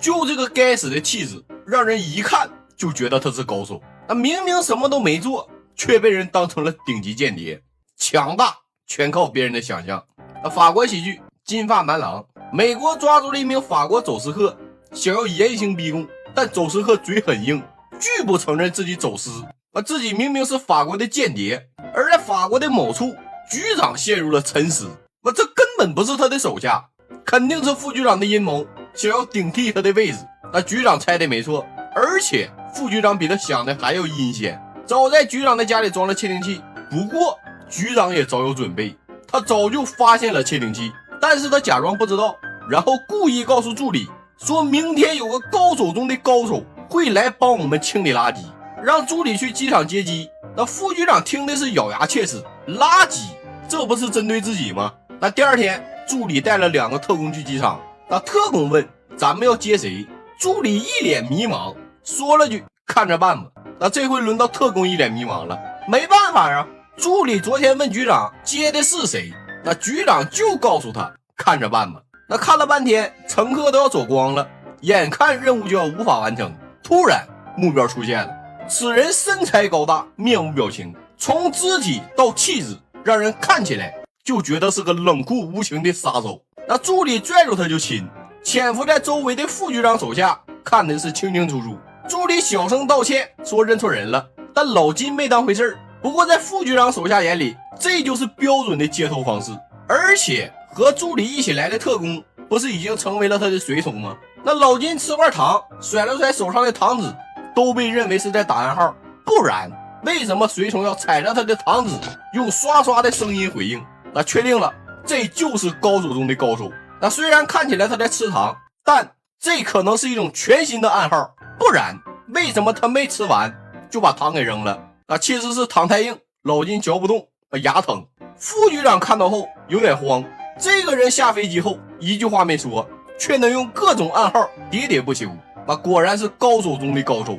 就这个该死的气质，让人一看就觉得他是高手。那明明什么都没做，却被人当成了顶级间谍。强大全靠别人的想象。法国喜剧《金发男郎》，美国抓住了一名法国走私客，想要严刑逼供，但走私客嘴很硬，拒不承认自己走私，自己明明是法国的间谍。而在法国的某处，局长陷入了沉思，这根本不是他的手下，肯定是副局长的阴谋，想要顶替他的位置。局长猜的没错，而且副局长比他想的还要阴险，早在局长的家里装了窃听器。不过局长也早有准备，他早就发现了窃听器，但是他假装不知道，然后故意告诉助理，说明天有个高手中的高手会来帮我们清理垃圾，让助理去机场接机。副局长听的是咬牙切齿，垃圾这不是针对自己吗？第二天助理带了2个特工去机场，特工问咱们要接谁，助理一脸迷茫，说了句看着办吧。这回轮到特工一脸迷茫了，没办法啊，助理昨天问局长接的是谁，局长就告诉他看着办吧。看了半天，乘客都要走光了，眼看任务就要无法完成，突然目标出现了。此人身材高大，面无表情，从肢体到气质，让人看起来就觉得是个冷酷无情的杀手。助理拽住他就亲，潜伏在周围的副局长手下看的是清清楚楚。助理小声道歉，说认错人了，但老金没当回事。不过在副局长手下眼里，这就是标准的接头方式。而且和助理一起来的特工不是已经成为了他的随从吗？老金吃块糖，甩了甩手上的糖纸，都被认为是在打暗号。不然为什么随从要踩着他的糖纸，用刷刷的声音回应？确定了，这就是高手中的高手。虽然看起来他在吃糖，但这可能是一种全新的暗号。不然为什么他没吃完就把糖给扔了？其实是糖太硬，老金嚼不动，牙疼。副局长看到后有点慌，这个人下飞机后一句话没说，却能用各种暗号喋喋不休，果然是高手中的高手。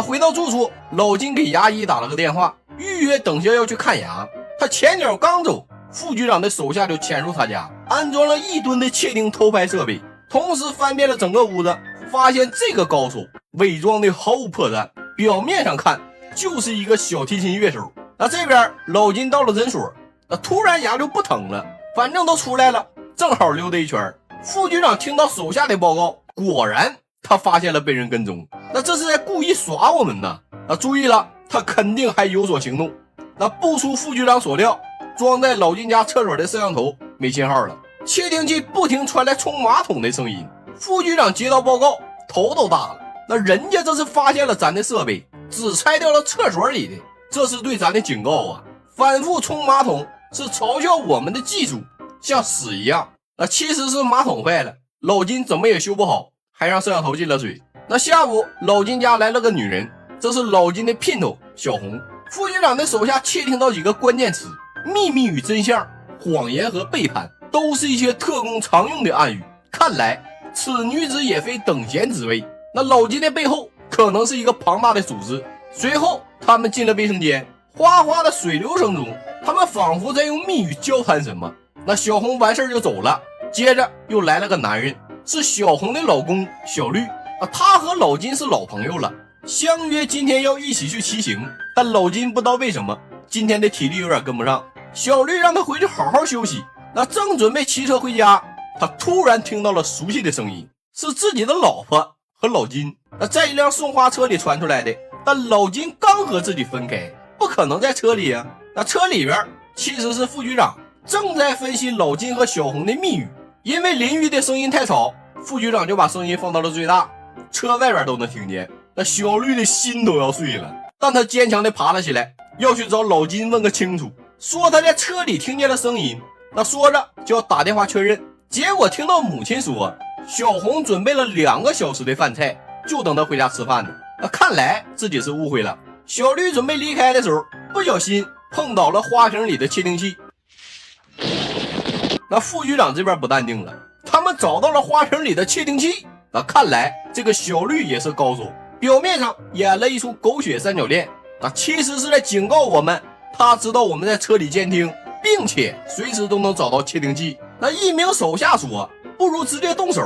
回到住处，老金给牙医打了个电话，预约等下要去看牙。他前脚刚走，副局长的手下就潜入他家，安装了1吨的窃听偷拍设备，同时翻遍了整个屋子，发现这个高手伪装的毫无破绽，表面上看就是一个小提琴乐手。这边老金到了诊所，突然牙就不疼了，反正都出来了，正好溜达一圈。副局长听到手下的报告，果然他发现了被人跟踪，这是在故意耍我们呢。注意了，他肯定还有所行动。不出副局长所料，装在老金家厕所的摄像头没信号了，窃听器不停传来冲马桶的声音。副局长接到报告，头都大了。人家这是发现了咱的设备，只拆掉了厕所里的，这是对咱的警告啊！反复冲马桶是嘲笑我们的技术，像屎一样。其实是马桶坏了，老金怎么也修不好，还让摄像头进了水。下午老金家来了个女人，这是老金的姘头小红。副局长的手下窃听到几个关键词：秘密与真相、谎言和背叛，都是一些特工常用的暗语。看来此女子也非等闲之辈。老金的背后可能是一个庞大的组织。随后他们进了卫生间，哗哗的水流声中，他们仿佛在用密语交谈什么。小红完事就走了。接着又来了个男人，是小红的老公小绿。他和老金是老朋友了，相约今天要一起去骑行。但老金不知道为什么今天的体力有点跟不上，小绿让他回去好好休息。正准备骑车回家，他突然听到了熟悉的声音，是自己的老婆和老金。在一辆送花车里传出来的，但老金刚和自己分开，不可能在车里啊。车里边其实是副局长正在分析老金和小红的密语。因为邻居的声音太吵，副局长就把声音放到了最大，车外边都能听见。小绿的心都要碎了，但他坚强地爬了起来，要去找老金问个清楚，说他在车里听见了声音。说着就要打电话确认，结果听到母亲说小红准备了2个小时的饭菜，就等他回家吃饭呢。看来自己是误会了。小绿准备离开的时候，不小心碰倒了花瓶里的窃听器。副局长这边不淡定了，他们找到了花瓶里的窃听器。看来这个小绿也是高手，表面上演了一出狗血三角恋，其实是在警告我们，他知道我们在车里监听，并且随时都能找到窃听器。一名手下说不如直接动手。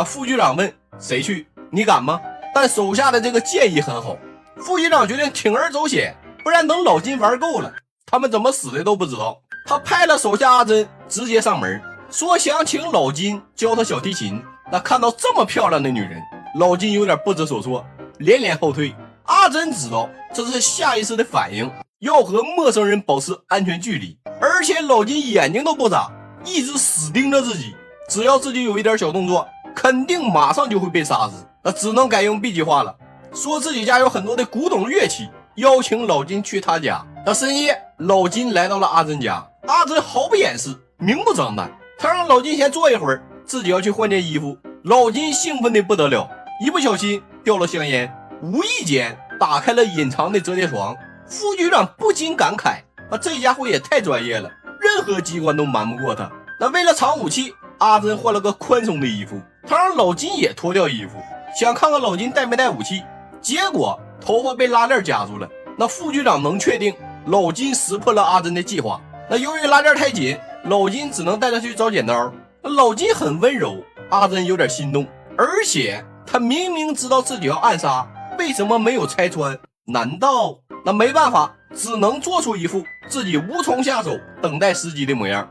副局长问谁去，你敢吗？但手下的这个建议很好，副局长决定铤而走险，不然等老金玩够了，他们怎么死的都不知道。他派了手下阿珍直接上门，说想请老金教他小提琴。那看到这么漂亮的女人，老金有点不知所措，连连后退。阿珍知道这是下意识的反应，要和陌生人保持安全距离，而且老金眼睛都不眨，一直死盯着自己，只要自己有一点小动作，肯定马上就会被杀死。那只能改用 B 计划了，说自己家有很多的古董乐器，邀请老金去他家。那深夜，老金来到了阿珍家，阿珍毫不掩饰，明目张胆，他让老金先坐一会儿，自己要去换件衣服。老金兴奋的不得了，一不小心掉了香烟，无意间打开了隐藏的折叠床。副局长不禁感慨，这家伙也太专业了，任何机关都瞒不过他。那为了藏武器，阿珍换了个宽松的衣服，他让老金也脱掉衣服，想看看老金带没带武器，结果头发被拉链夹住了。那副局长能确定老金识破了阿珍的计划。那由于拉链太紧，老金只能带他去找剪刀。老金很温柔，阿珍有点心动，而且他明明知道自己要暗杀，为什么没有拆穿？难道……那没办法，只能做出一副自己无从下手，等待时机的模样。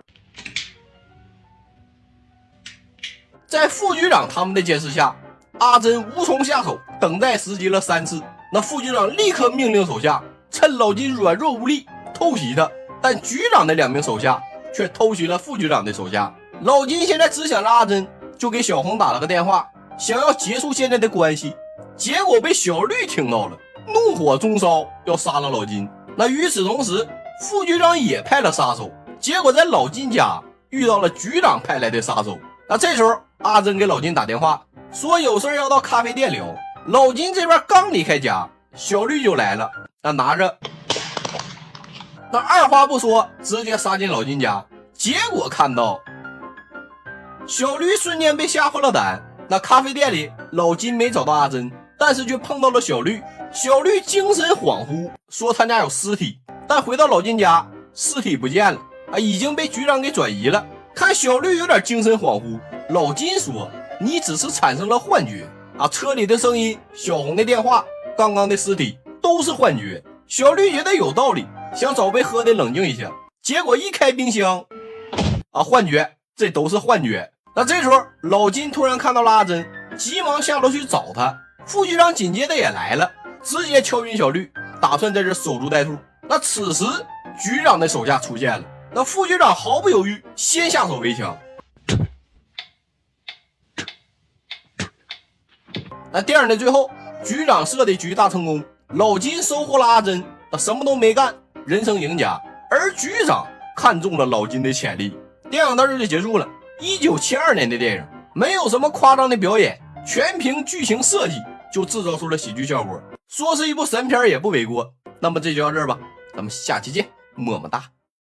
在副局长他们的监视下，阿珍无从下手，等待时机了3次。那副局长立刻命令手下趁老金软弱无力偷袭他，但局长的2名手下却偷袭了副局长的手下。老金现在只想着阿珍，就给小红打了个电话，想要结束现在的关系，结果被小绿听到了，怒火中烧，要杀了老金。那与此同时，副局长也派了杀手，结果在老金家遇到了局长派来的杀手。那这时候阿珍给老金打电话，说有事要到咖啡店聊。老金这边刚离开家，小绿就来了，那拿着，那二话不说直接杀进老金家。结果看到小绿瞬间被吓破了胆。那咖啡店里老金没找到阿珍，但是却碰到了小绿。小绿精神恍惚，说他家有尸体，但回到老金家，尸体不见了，已经被局长给转移了。看小绿有点精神恍惚，老金说你只是产生了幻觉车里的声音，小红的电话，刚刚的尸体都是幻觉。小绿觉得有道理，想找杯喝的冷静一下，结果一开冰箱幻觉，这都是幻觉。那这时候老金突然看到了阿珍，急忙下楼去找他。副局长紧接着也来了，直接敲晕小绿，打算在这守株待兔。那此时局长的手下出现了，那副局长毫不犹豫先下手为强。那电影的最后，局长设的局大成功，老金收获了阿珍，什么都没干，人生赢家。而局长看中了老金的潜力。电影到这就结束了。1972年的电影，没有什么夸张的表演，全凭剧情设计就制造出了喜剧效果，说是一部神片也不为过。那么这就到这儿吧，咱们下期见，么么哒。